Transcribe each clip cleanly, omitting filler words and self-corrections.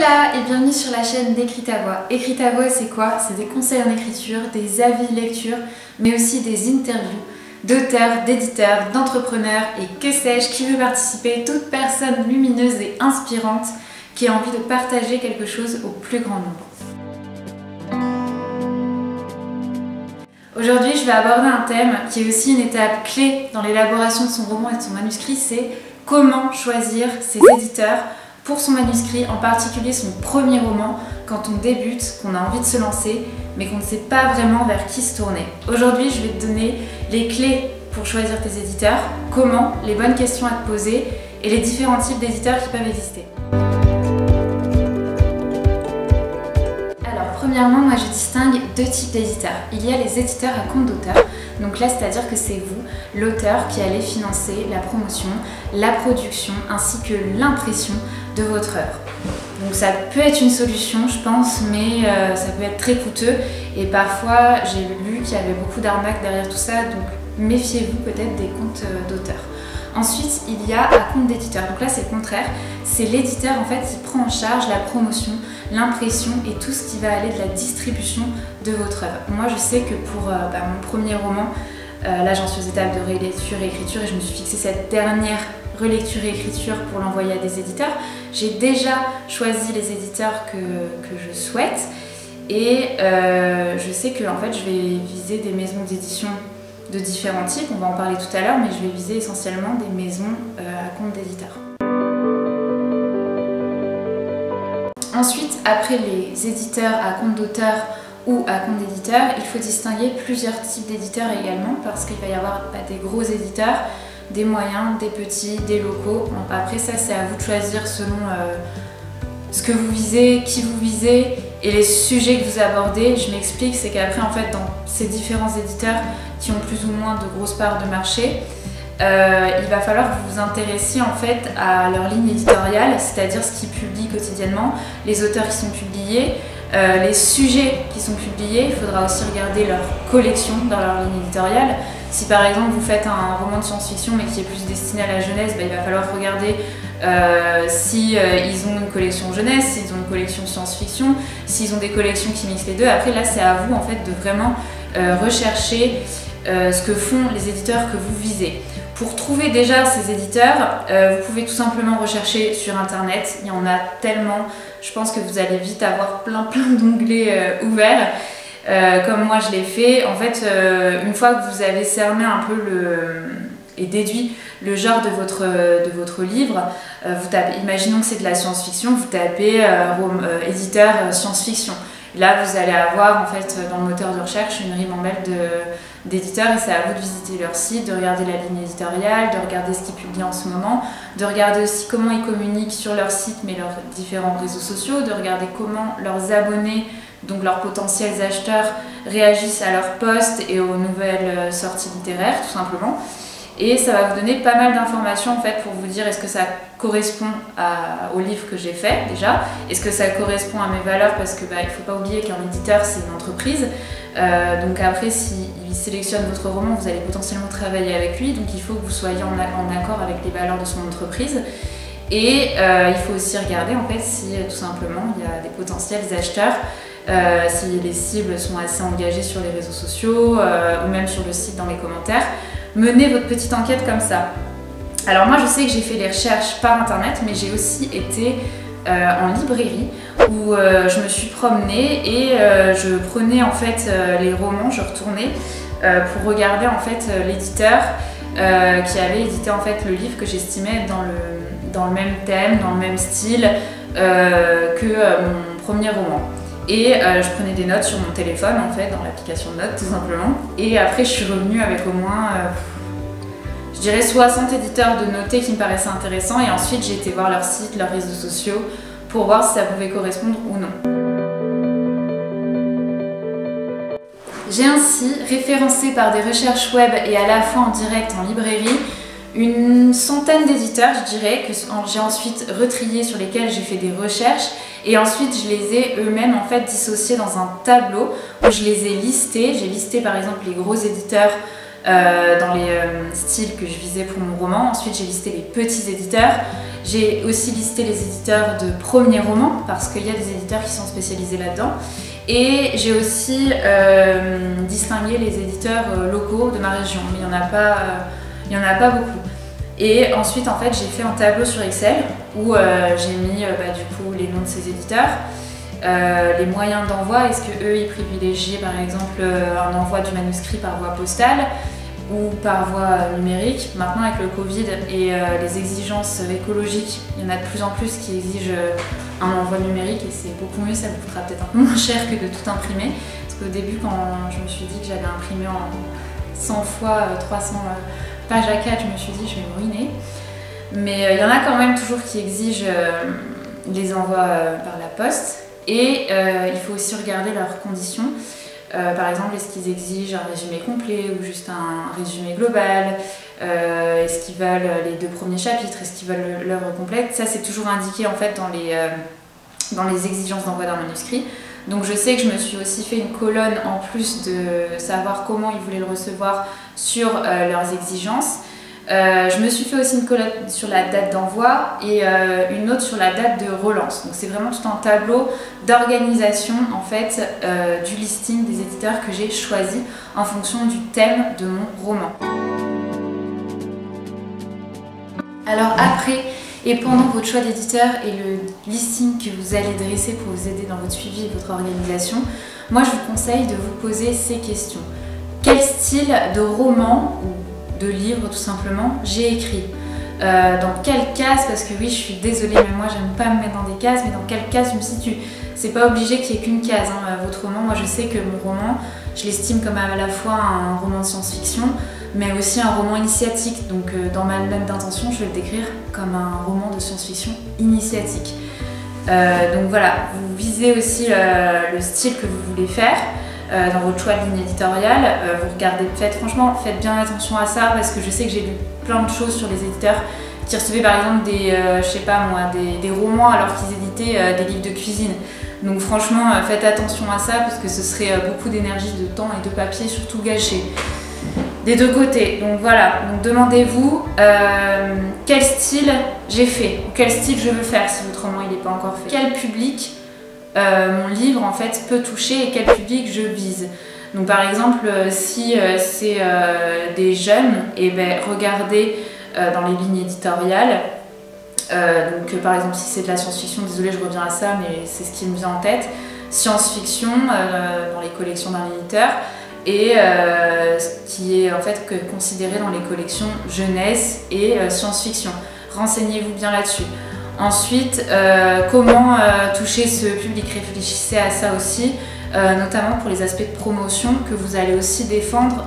Hola et bienvenue sur la chaîne d'Écrit ta voix. Écrit ta voix, c'est quoi? C'est des conseils en écriture, des avis de lecture, mais aussi des interviews d'auteurs, d'éditeurs, d'entrepreneurs et que sais-je qui veut participer, toute personne lumineuse et inspirante qui a envie de partager quelque chose au plus grand nombre. Aujourd'hui, je vais aborder un thème qui est aussi une étape clé dans l'élaboration de son roman et de son manuscrit, c'est comment choisir ses éditeurs pour son manuscrit, en particulier son premier roman, quand on débute, qu'on a envie de se lancer, mais qu'on ne sait pas vraiment vers qui se tourner. Aujourd'hui, je vais te donner les clés pour choisir tes éditeurs, comment, les bonnes questions à te poser et les différents types d'éditeurs qui peuvent exister. Alors, premièrement, moi je distingue deux types d'éditeurs. Il y a les éditeurs à compte d'auteur. Donc là, c'est-à-dire que c'est vous, l'auteur, qui allez financer la promotion, la production ainsi que l'impression de votre œuvre. Donc ça peut être une solution, je pense, mais ça peut être très coûteux et parfois j'ai lu qu'il y avait beaucoup d'arnaques derrière tout ça, donc méfiez-vous peut-être des comptes d'auteur. Ensuite, il y a un compte d'éditeur. Donc là, c'est le contraire. C'est l'éditeur en fait qui prend en charge la promotion, l'impression et tout ce qui va aller de la distribution de votre œuvre. Moi, je sais que pour mon premier roman, là j'en suis aux étapes de relecture et écriture et je me suis fixé cette dernière relecture et écriture pour l'envoyer à des éditeurs. J'ai déjà choisi les éditeurs que je souhaite et je sais que en fait, je vais viser des maisons d'édition de différents types, on va en parler tout à l'heure, mais je vais viser essentiellement des maisons à compte d'éditeurs. Ensuite, après les éditeurs à compte d'auteur ou à compte d'éditeur, il faut distinguer plusieurs types d'éditeurs également parce qu'il va y avoir des gros éditeurs, des moyens, des petits, des locaux. Après ça, c'est à vous de choisir selon ce que vous visez, qui vous visez et les sujets que vous abordez. Je m'explique, c'est qu'après en fait dans ces différents éditeurs qui ont plus ou moins de grosses parts de marché, il va falloir que vous vous intéressiez en fait à leur ligne éditoriale, c'est-à-dire ce qu'ils publient quotidiennement, les auteurs qui sont publiés, les sujets qui sont publiés. Il faudra aussi regarder leur collection dans leur ligne éditoriale. Si par exemple vous faites un roman de science-fiction mais qui est plus destiné à la jeunesse, il va falloir regarder si ils ont une collection jeunesse, s'ils ont une collection science-fiction, s'ils ont des collections qui mixent les deux. Après là, c'est à vous en fait de vraiment rechercher ce que font les éditeurs que vous visez. Pour trouver déjà ces éditeurs, vous pouvez tout simplement rechercher sur internet. Il y en a tellement, je pense que vous allez vite avoir plein d'onglets ouverts. Comme moi je l'ai fait, en fait, une fois que vous avez cerné un peu et déduit le genre de votre livre, vous tapez, imaginons que c'est de la science-fiction, vous tapez éditeur science-fiction. Là, vous allez avoir en fait dans le moteur de recherche une ribambelle d'éditeurs et c'est à vous de visiter leur site, de regarder la ligne éditoriale, de regarder ce qu'ils publient en ce moment, de regarder aussi comment ils communiquent sur leur site mais leurs différents réseaux sociaux, de regarder comment leurs abonnés, donc leurs potentiels acheteurs, réagissent à leurs posts et aux nouvelles sorties littéraires tout simplement. Et ça va vous donner pas mal d'informations en fait pour vous dire est-ce que ça correspond au livre que j'ai fait déjà, est-ce que ça correspond à mes valeurs parce que il faut pas oublier qu'un éditeur c'est une entreprise, donc après s'il sélectionne votre roman vous allez potentiellement travailler avec lui, donc il faut que vous soyez en accord avec les valeurs de son entreprise et il faut aussi regarder en fait si tout simplement il y a des potentiels acheteurs. Si les cibles sont assez engagées sur les réseaux sociaux ou même sur le site dans les commentaires. Menez votre petite enquête comme ça. Alors moi je sais que j'ai fait des recherches par internet mais j'ai aussi été en librairie où je me suis promenée et je prenais en fait les romans, je retournais pour regarder en fait l'éditeur qui avait édité en fait le livre que j'estimais être dans le même thème, dans le même style que mon premier roman. Et je prenais des notes sur mon téléphone en fait, dans l'application de notes tout simplement. Et après je suis revenue avec au moins, je dirais 60 éditeurs de notés qui me paraissaient intéressants. Et ensuite j'ai été voir leur site, leurs réseaux sociaux pour voir si ça pouvait correspondre ou non. J'ai ainsi référencé par des recherches web et à la fois en direct en librairie une centaine d'éditeurs, je dirais, que j'ai ensuite retrié sur lesquels j'ai fait des recherches et ensuite je les ai eux-mêmes en fait dissociés dans un tableau où je les ai listés. J'ai listé par exemple les gros éditeurs dans les styles que je visais pour mon roman. Ensuite, j'ai listé les petits éditeurs. J'ai aussi listé les éditeurs de premiers romans, parce qu'il y a des éditeurs qui sont spécialisés là-dedans. Et j'ai aussi distingué les éditeurs locaux de ma région, mais il n'y en a pas beaucoup. Et ensuite, en fait, j'ai fait un tableau sur Excel où j'ai mis du coup les noms de ces éditeurs, les moyens d'envoi, est-ce qu'eux ils privilégiaient par exemple un envoi du manuscrit par voie postale ou par voie numérique. Maintenant, avec le Covid et les exigences écologiques, il y en a de plus en plus qui exigent un envoi numérique et c'est beaucoup mieux, ça vous coûtera peut-être un peu moins cher que de tout imprimer. Parce qu'au début, quand je me suis dit que j'allais imprimer en 100 fois 300 pages A4, je me suis dit je vais me ruiner. Mais il y en a quand même toujours qui exigent les envois par la poste et il faut aussi regarder leurs conditions. Par exemple, est-ce qu'ils exigent un résumé complet ou juste un résumé global? Est-ce qu'ils veulent les 2 premiers chapitres? Est-ce qu'ils veulent l'œuvre complète? Ça, c'est toujours indiqué en fait dans les exigences d'envoi d'un manuscrit. Donc je sais que je me suis aussi fait une colonne en plus de savoir comment ils voulaient le recevoir sur leurs exigences. Je me suis fait aussi une colonne sur la date d'envoi et une autre sur la date de relance. Donc c'est vraiment tout un tableau d'organisation en fait du listing des éditeurs que j'ai choisi en fonction du thème de mon roman. Alors après et pendant votre choix d'éditeur et le listing que vous allez dresser pour vous aider dans votre suivi et votre organisation, moi je vous conseille de vous poser ces questions. Quel style de roman ou de livre tout simplement j'ai écrit? Dans quelle case? Parce que oui, je suis désolée, mais moi j'aime pas me mettre dans des cases, mais dans quelle case je me situe? C'est pas obligé qu'il y ait qu'une case, votre roman. Moi je sais que mon roman, je l'estime comme à la fois un roman de science-fiction, mais aussi un roman initiatique. Donc dans ma note d'intention, je vais le décrire comme un roman de science-fiction initiatique. Donc voilà, vous visez aussi le style que vous voulez faire dans votre choix de ligne éditoriale. Vous regardez, franchement, faites bien attention à ça parce que je sais que j'ai lu plein de choses sur les éditeurs qui recevaient par exemple des, je sais pas moi, des romans alors qu'ils éditaient des livres de cuisine. Donc franchement, faites attention à ça parce que ce serait beaucoup d'énergie, de temps et de papier surtout gâché. Des 2 côtés. Donc voilà, donc demandez-vous quel style j'ai fait, ou quel style je veux faire si votre roman n'est pas encore fait. Quel public mon livre en fait peut toucher et quel public je vise. Donc par exemple, si c'est des jeunes, et regardez dans les lignes éditoriales. Donc par exemple, si c'est de la science-fiction, désolée je reviens à ça, mais c'est ce qui me vient en tête. Science-fiction dans les collections d'un éditeur. Et ce qui est en fait considéré dans les collections jeunesse et science-fiction. Renseignez-vous bien là-dessus. Ensuite, comment toucher ce public? Réfléchissez à ça aussi, notamment pour les aspects de promotion que vous allez aussi défendre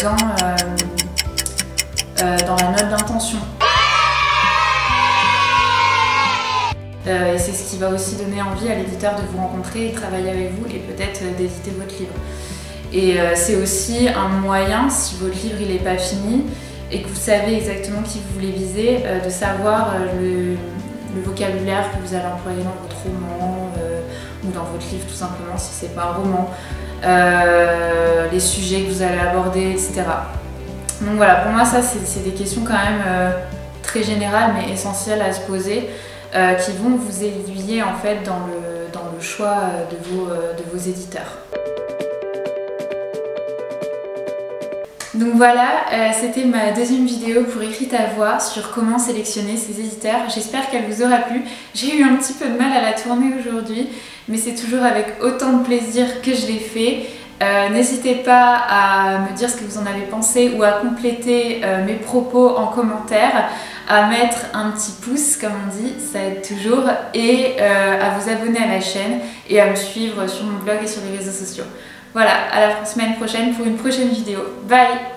dans la note d'intention. Et c'est ce qui va aussi donner envie à l'éditeur de vous rencontrer et de travailler avec vous et peut-être d'éditer votre livre. Et c'est aussi un moyen, si votre livre n'est pas fini et que vous savez exactement qui vous voulez viser, de savoir le vocabulaire que vous allez employer dans votre roman ou dans votre livre tout simplement si c'est pas un roman, les sujets que vous allez aborder, etc. Donc voilà, pour moi ça c'est des questions quand même très générales mais essentielles à se poser qui vont vous aiguiller en fait dans le choix de vos éditeurs. Donc voilà, c'était ma 2e vidéo pour Écrit ta voix sur comment sélectionner ses éditeurs. J'espère qu'elle vous aura plu. J'ai eu un petit peu de mal à la tourner aujourd'hui, mais c'est toujours avec autant de plaisir que je l'ai fait. N'hésitez pas à me dire ce que vous en avez pensé ou à compléter mes propos en commentaire, à mettre un petit pouce comme on dit, ça aide toujours, et à vous abonner à la chaîne et à me suivre sur mon blog et sur les réseaux sociaux. Voilà, à la semaine prochaine pour une prochaine vidéo. Bye!